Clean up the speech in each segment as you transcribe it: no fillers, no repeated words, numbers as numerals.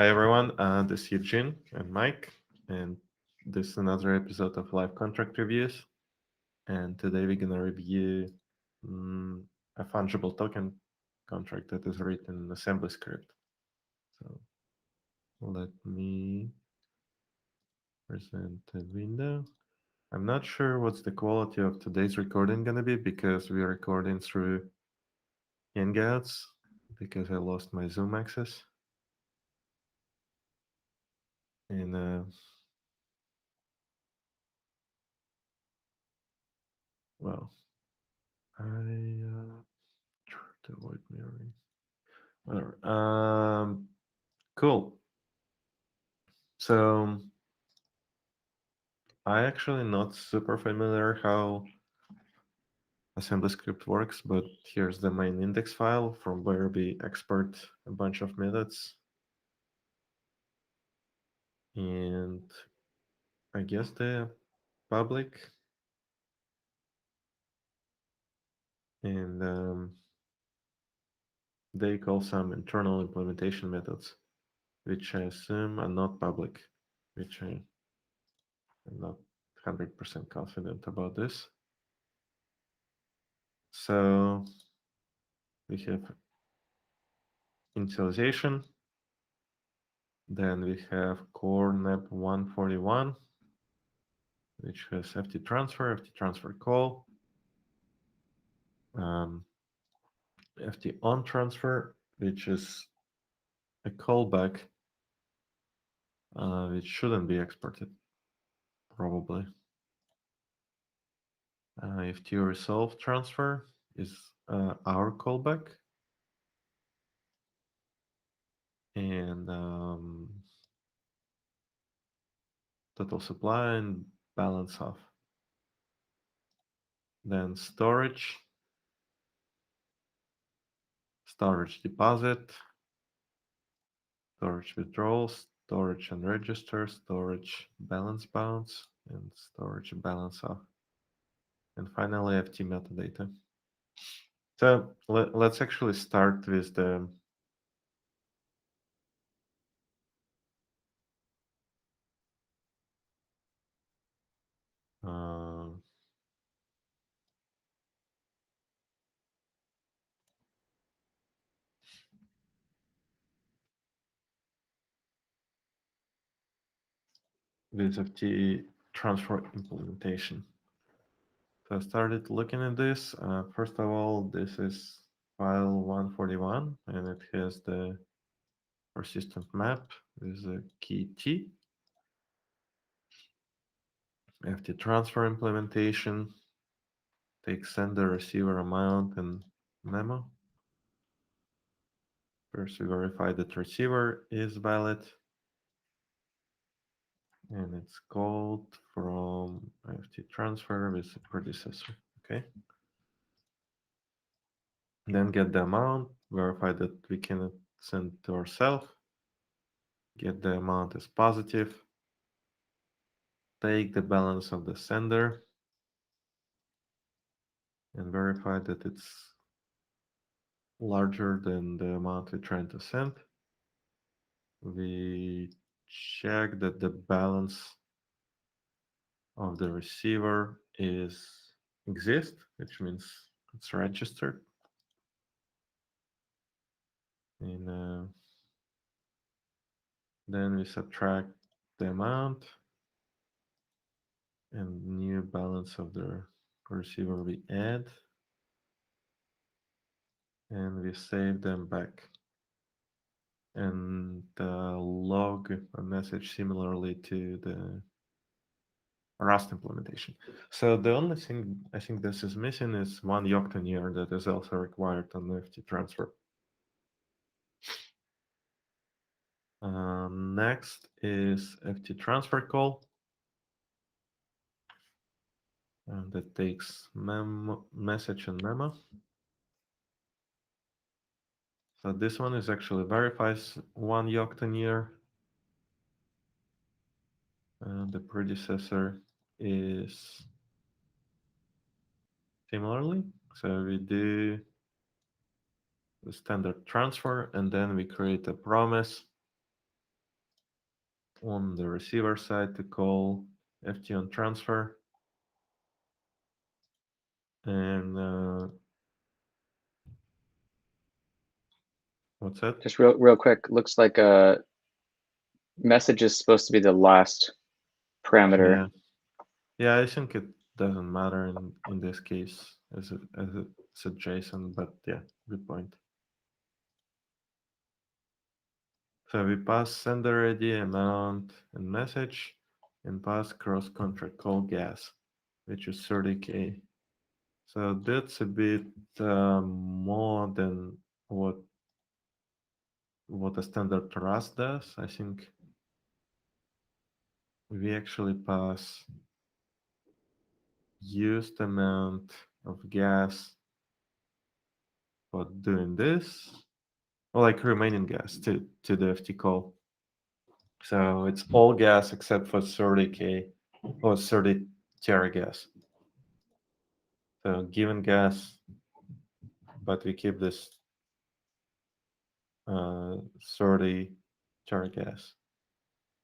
Hi everyone, this is Eugene and Mike, and this is another episode of Live Contract Reviews. And today we're gonna review mm, a fungible token contract that is written in AssemblyScript. So let me present the window. I'm not sure what's the quality of today's recording gonna be because we're recording through Hangouts because I lost my Zoom access. And well, I try to avoid mirroring. Whatever. Cool. So I actually not super familiar how AssemblyScript works, but here's the main index file from where we export a bunch of methods. And I guess the public and they call some internal implementation methods, which I assume are not public, which I am not 100% confident about this. So we have initialization. Then we have core nep 141, which has FT transfer call, um, FT on transfer, which is a callback, which shouldn't be exported, probably. FT resolve transfer is our callback. And total supply and balance off. Then storage deposit, storage withdrawals, storage and register, storage balance bounds, and storage balance off. And finally, FT metadata. So let's actually start uh, with FT transfer implementation. So I started looking at this. First of all, this is file 141, and it has the persistent map with a key T, FT transfer implementation, take sender, receiver amount, and memo. First, we verify that receiver is valid, and it's called from FT transfer with the predecessor. Okay. Then get the amount, verify that we can send to ourselves, get the amount as positive, take the balance of the sender, and verify that it's larger than the amount we're trying to send. We check that the balance of the receiver exists, which means it's registered. And then we subtract the amount and new balance of the receiver we add, and we save them back and log a message similarly to the Rust implementation. So the only thing I think this is missing is one octonier that is also required on the FT transfer. Next is FT transfer call. And that takes message and memo. So this one is actually verifies one octonier. And the predecessor is similarly. So we do the standard transfer, and then we create a promise on the receiver side to call ft on transfer, and what's that? Just real quick, looks like a message is supposed to be the last parameter. Yeah, I think it doesn't matter in this case as it's a JSON, but yeah, good point. So we pass sender ID, amount, and message, and pass cross contract call gas, which is 30K. So that's a bit more than what a standard Rust does. I think we actually pass used amount of gas for doing this, or like remaining gas to the FT call. So it's all gas except for 30K or 30 tera gas. So given gas, but we keep this 30 tera gas.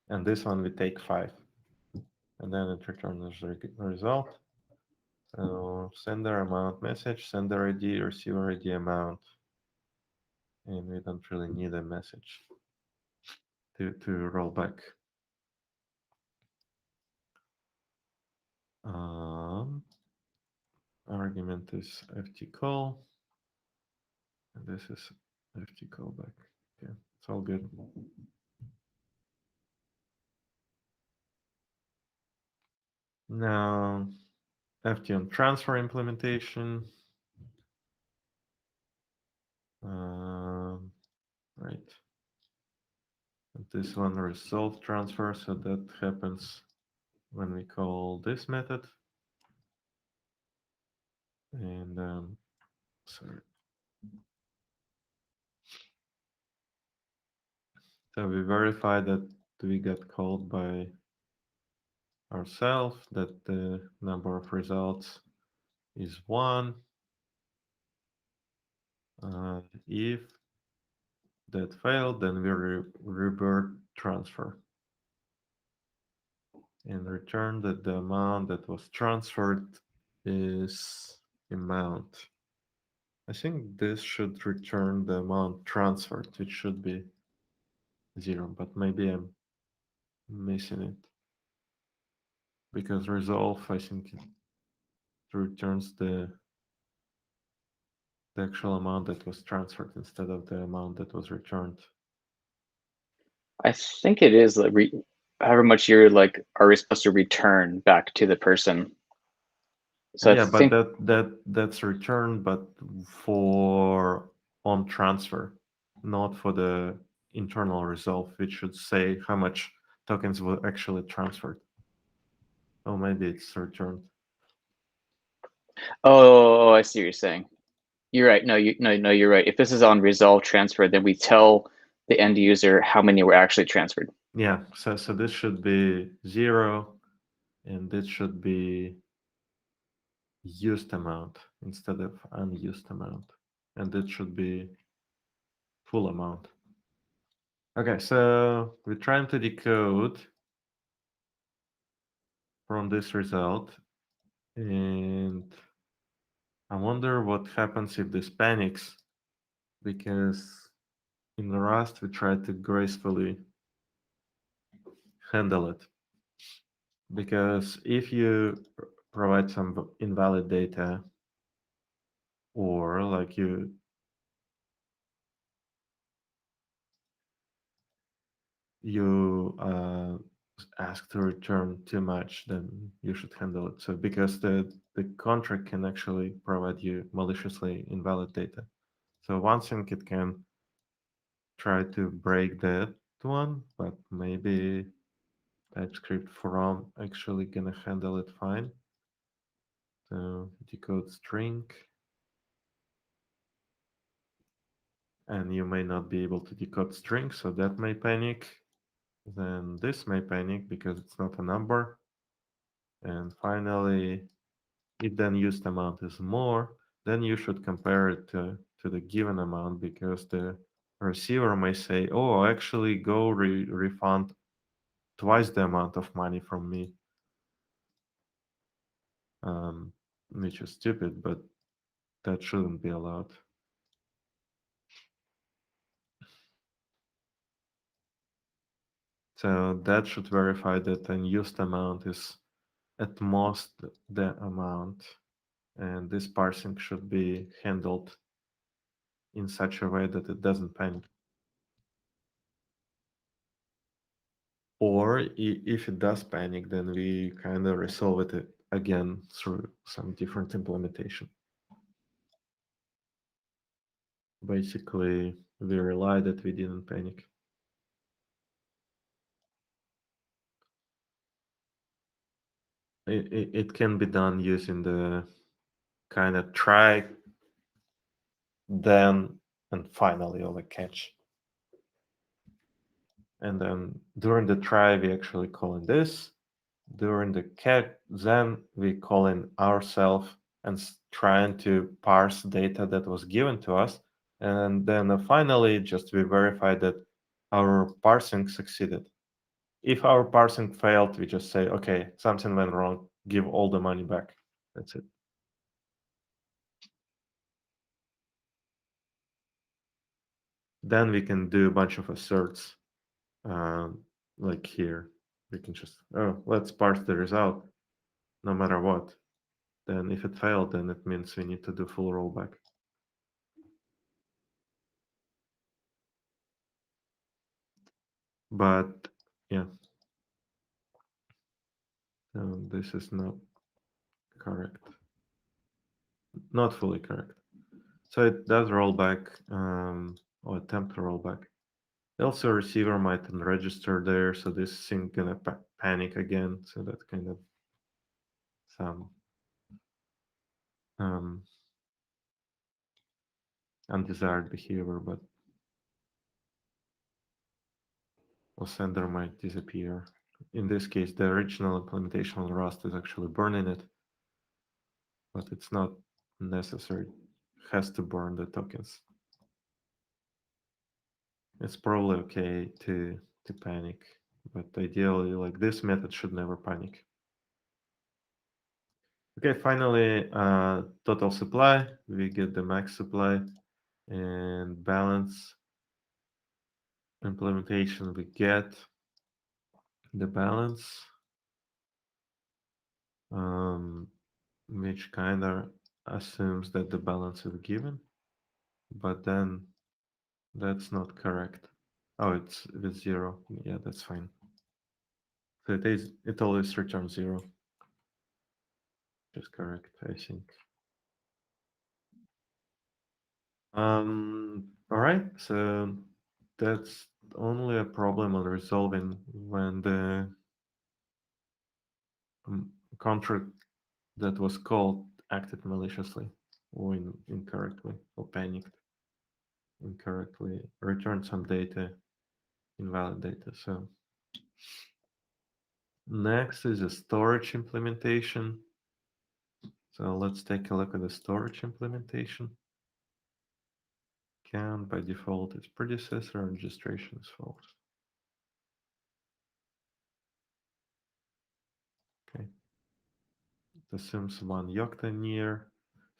And this one we take 5. And then it returns the result. So sender amount message, sender ID, receiver ID amount. And we don't really need a message to roll back. Argument is ft call, and this is ft callback. Okay, it's all good. Now ft on transfer implementation. Right. This one result transfer, so that happens when we call this method. And sorry. So we verify that we got called by ourselves, that the number of results is 1. If that failed, then we revert transfer and return that the amount that was transferred is amount. I think this should return the amount transferred, which should be 0, but maybe I'm missing it. Because resolve, I think it returns the actual amount that was transferred instead of the amount that was returned. I think it is like however much you're like are we supposed to return back to the person. So I Yeah, but think that's returned, but for on transfer, not for the internal resolve, which should say how much tokens were actually transferred. Oh, maybe it's returned. oh, I see what you're saying. You're right. No, you're right. If this is on resolve transfer, then we tell the end user how many were actually transferred. Yeah, so this should be 0, and this should be used amount instead of unused amount, and this should be full amount. Okay, so we're trying to decode from this result, and I wonder what happens if this panics, because in Rust we try to gracefully handle it. Because if you provide some invalid data, or like you ask to return too much, then you should handle it. So because the contract can actually provide you maliciously invalid data. So one thing it can try to break that one, but maybe TypeScript from actually gonna handle it fine. So decode string, and you may not be able to decode string, so that may panic. Then this may panic because it's not a number. And finally, if then used amount is more, then you should compare it to the given amount, because the receiver may say, oh, actually go refund twice the amount of money from me, which is stupid, but that shouldn't be allowed. So that should verify that unused amount is at most the amount, and this parsing should be handled in such a way that it doesn't panic. Or if it does panic, then we kind of resolve it again through some different implementation. Basically, we rely that we didn't panic. It can be done using the kind of try, then, and finally of a catch. And then during the try, we actually call in this. During the catch, then we call in ourselves and trying to parse data that was given to us. And then finally, just we verify that our parsing succeeded. If our parsing failed, we just say, okay, something went wrong, give all the money back. That's it. Then we can do a bunch of asserts, like here. We can just, oh, let's parse the result, no matter what. Then if it failed, then it means we need to do full rollback. But yeah, this is not correct. Not fully correct. So it does roll back, or attempt to roll back. Also, receiver might register there, so this thing gonna panic again. So that's kind of some undesired behavior, but or sender might disappear. In this case, the original implementation on Rust is actually burning it, but it's not necessary. It has to burn the tokens. It's probably okay to panic, but ideally, like this method should never panic. Okay, finally, total supply. We get the max supply and balance implementation. We get the balance, which kind of assumes that the balance is given, but then that's not correct. Oh, it's with 0. Yeah, that's fine. So it always returns 0. Just correct, I think. All right, so that's only a problem on resolving when the contract that was called acted maliciously or incorrectly or panicked incorrectly, returned some data, invalid data. So next is a storage implementation. So let's take a look at the storage implementation. Count by default is predecessor, registration is false. Okay. It assumes 1 yocta near.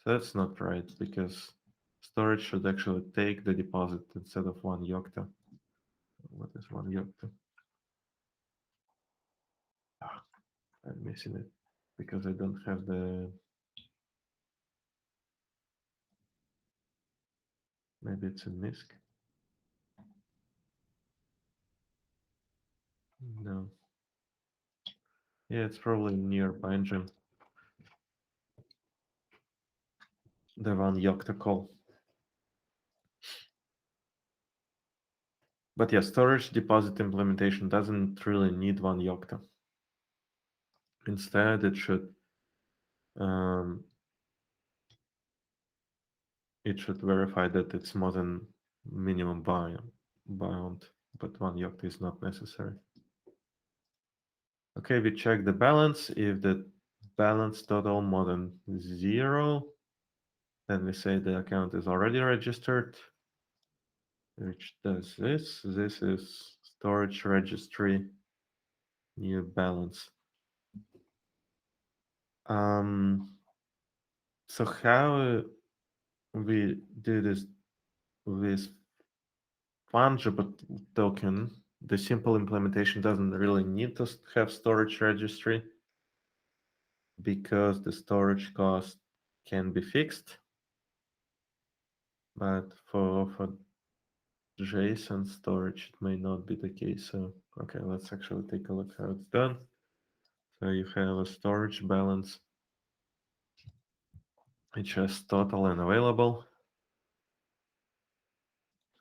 So that's not right because storage should actually take the deposit instead of 1 yocta. What is 1 yocta? Ah, I'm missing it because I don't have the. Maybe it's in MISC. No. Yeah, it's probably near Bindgen. The 1 yocta call. But yeah, storage deposit implementation doesn't really need 1 yocta. Instead, it should verify that it's more than minimum bound, but 1 yocta is not necessary. Okay, we check the balance. If the balance total more than 0, then we say the account is already registered, which does this. This is storage registry new balance. So how we do this with Fungible token, the simple implementation doesn't really need to have storage registry because the storage cost can be fixed. But for JSON storage, it may not be the case. So, okay, let's actually take a look how it's done. So you have a storage balance, which has total and available.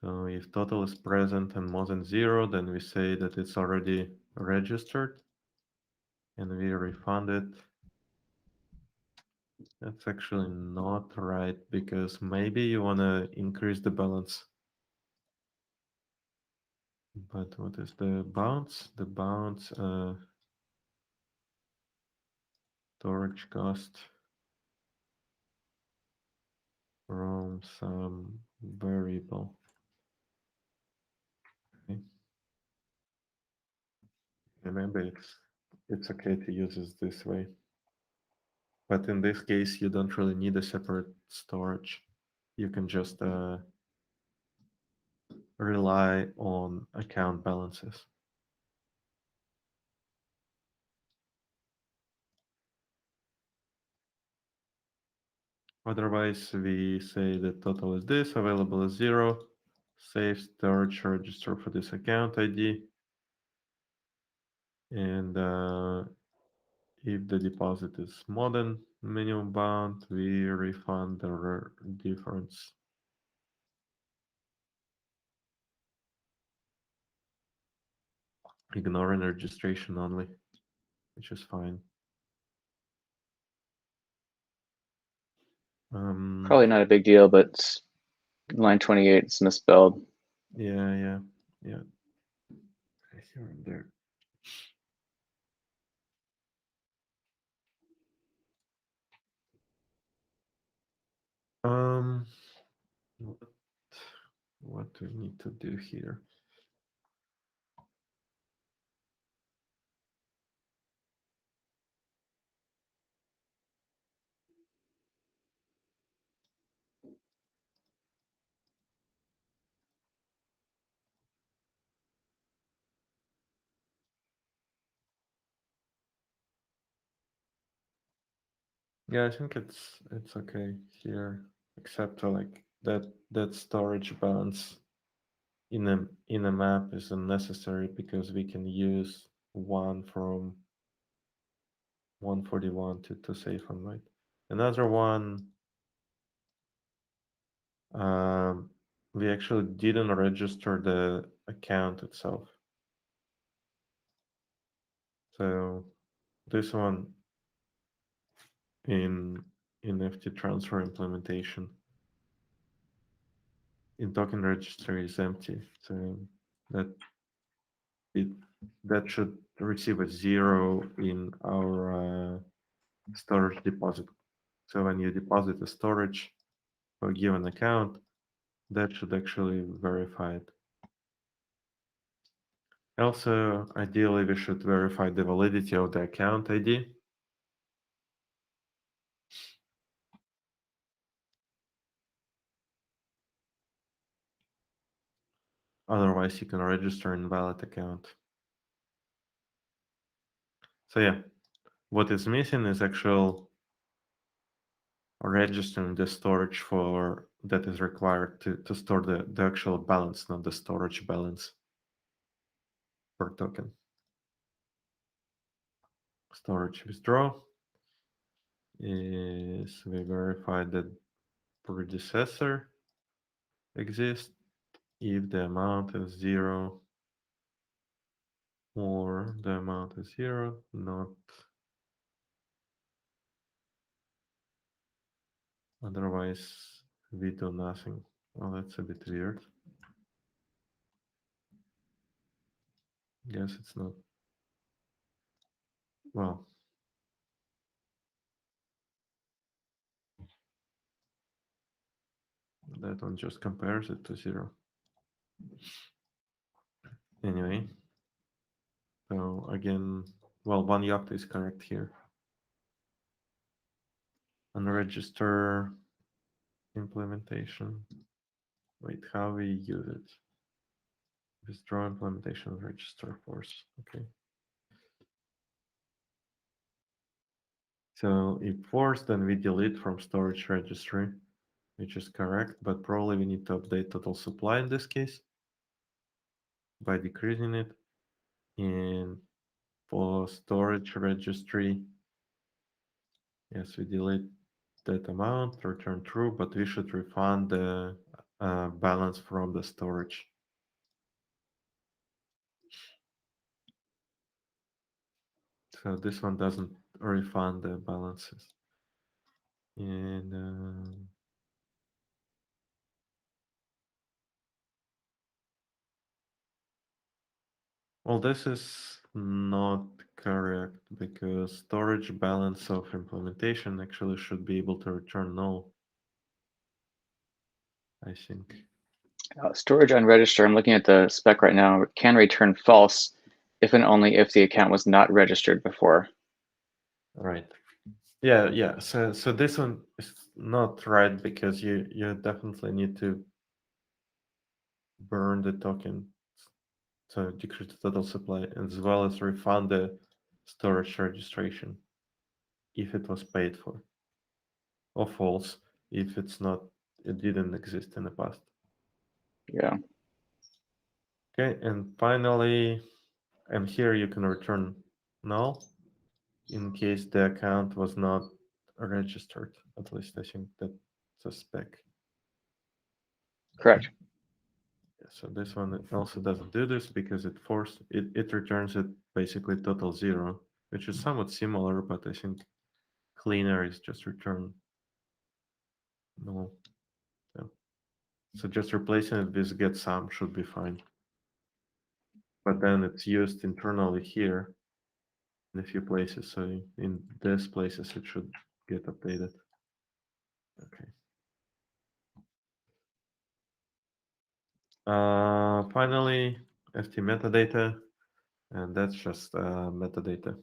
So if total is present and more than 0, then we say that it's already registered and we refund it. That's actually not right because maybe you want to increase the balance. But what is the bounce? The bounce storage cost from some variable. Okay. And maybe it's okay to use it this way. But in this case, you don't really need a separate storage. You can just rely on account balances. Otherwise, we say the total is this, available is 0, save storage register for this account ID, and if the deposit is more than minimum bound, we refund the difference. Ignoring registration only, which is fine. Probably not a big deal, but line 28 is misspelled. Yeah. Here and there. What do we need to do here? Yeah, I think it's okay here, except like that storage balance in a map is unnecessary because we can use one from 141 to save on, right? Another one, we actually didn't register the account itself. So this one in FT transfer implementation in token registry is empty. So that that should receive a 0 in our storage deposit. So when you deposit a storage for a given account, that should actually verify it. Also, ideally, we should verify the validity of the account ID. Otherwise, you can register an invalid account. So yeah, what is missing is actual registering the storage for that is required to store the actual balance, not the storage balance per token. Storage withdraw is we verify that predecessor exists if the amount is 0 or the amount is 0, not otherwise we do nothing. Well, that's a bit weird. Guess it's not. Well, that one just compares it to 0. Anyway, so again, well, one yacht is correct here. Unregister implementation. Wait, how we use it? Withdraw implementation register force. Okay. So if force, then we delete from storage registry, which is correct, but probably we need to update total supply in this case by decreasing it. And for storage registry, yes, we delete that amount, return true, but we should refund the balance from the storage. So this one doesn't refund the balances. And well, this is not correct because storage balance of implementation actually should be able to return null, I think. Storage unregistered, I'm looking at the spec right now, can return false if and only if the account was not registered before. Right. Yeah. So this one is not right because you definitely need to burn the token, so decrease the total supply, as well as refund the storage registration if it was paid for, or false if it didn't exist in the past. Yeah. Okay, and finally, and here you can return null in case the account was not registered. At least I think that's a spec. Correct. So this one also doesn't do this because it returns it basically total zero, which is somewhat similar, but I think cleaner is just return null. So just replacing it with get sum should be fine. But then it's used internally here in a few places. So in these places it should get updated. Okay. Finally, FT metadata, and that's just metadata.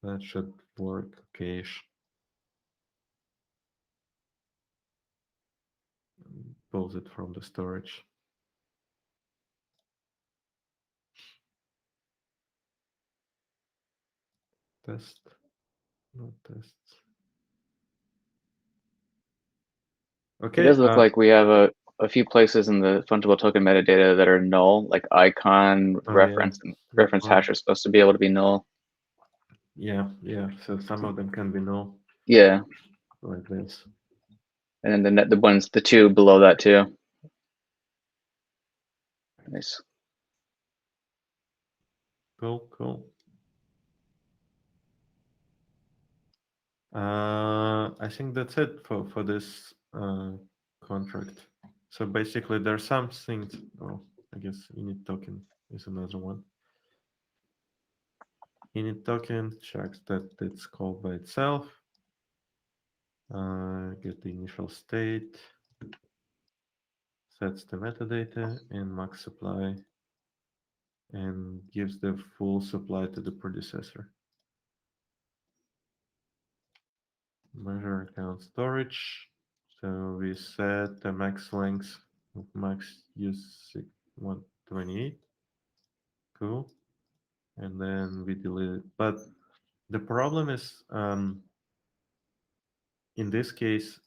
That should work okay-ish. Pulls it from the storage. Test, no tests. Okay. It does look like we have a few places in the fungible token metadata that are null, like icon, reference, and reference hash are supposed to be able to be null. Yeah. So some of them can be null. Yeah. Like this. And then the two below that too. Nice. Cool. I think that's it for this contract. So basically, there's some things. Oh, I guess init token is another one. Init token checks that it's called by itself. Get the initial state, sets the metadata and max supply, and gives the full supply to the predecessor. Measure account storage. So we set the max length of max use 128. Cool. And then we delete it. But the problem is, in this case,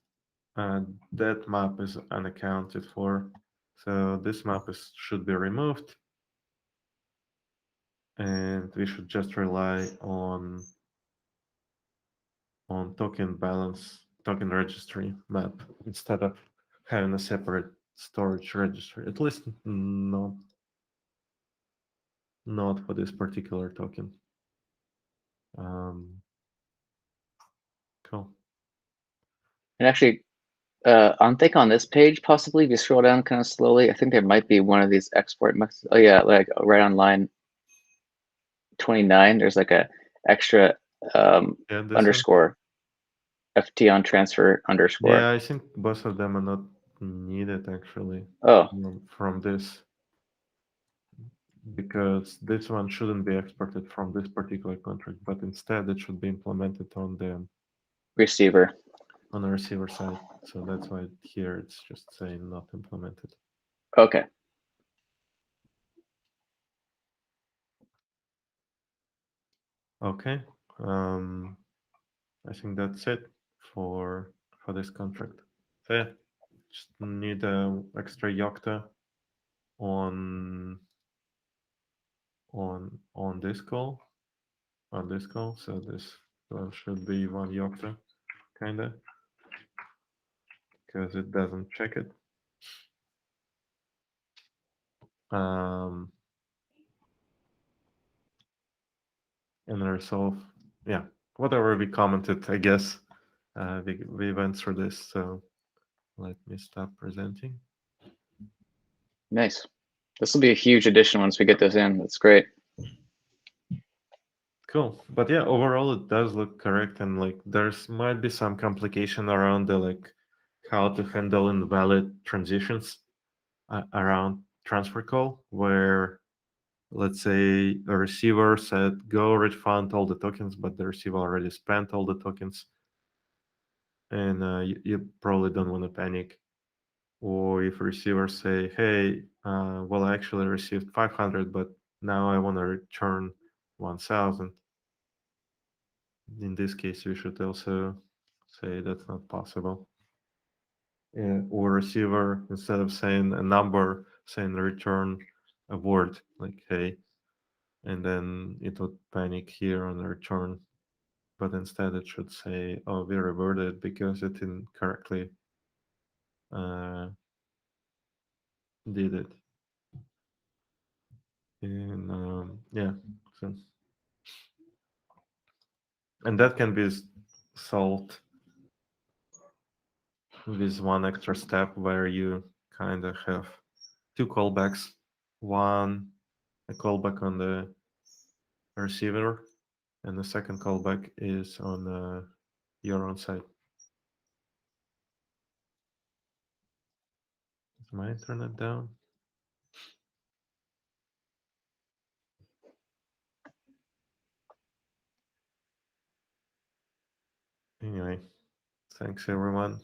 that map is unaccounted for. So this map should be removed. And we should just rely on token balance, token registry map instead of having a separate storage registry. At least not for this particular token. Cool. And actually, I think on this page, possibly, if you scroll down kind of slowly, I think there might be one of these export methods. Oh yeah, like right on line 29, there's like a extra underscore FT on transfer underscore. Yeah, I think both of them are not needed actually. Oh. From this. because this one shouldn't be exported from this particular contract, but instead it should be implemented on the Receiver. receiver side. So that's why here it's just saying not implemented. Okay. Okay. I think that's it for this contract. So yeah, just need a extra Yocta on this call. On this call, so this one should be one Yocta, kinda, because it doesn't check it. And resolve, yeah, whatever we commented, I guess. We went through this, so let me stop presenting. Nice. This will be a huge addition once we get this in. That's great. Cool, but yeah, overall it does look correct, and like there's might be some complication around the like how to handle invalid transitions around transfer call, where let's say a receiver said go refund all the tokens, but the receiver already spent all the tokens, and you probably don't want to panic. Or if receivers say, hey, well, I actually received 500, but now I want to return 1000. In this case, we should also say that's not possible. Or receiver, instead of saying a number, saying return a word, like hey, and then it would panic here on the return. But instead it should say, oh, we reverted because it incorrectly did it. And yeah, so, and that can be solved with one extra step where you kind of have two callbacks. One, a callback on the receiver, and the second callback is on your own side. Is my internet down? Anyway, thanks everyone.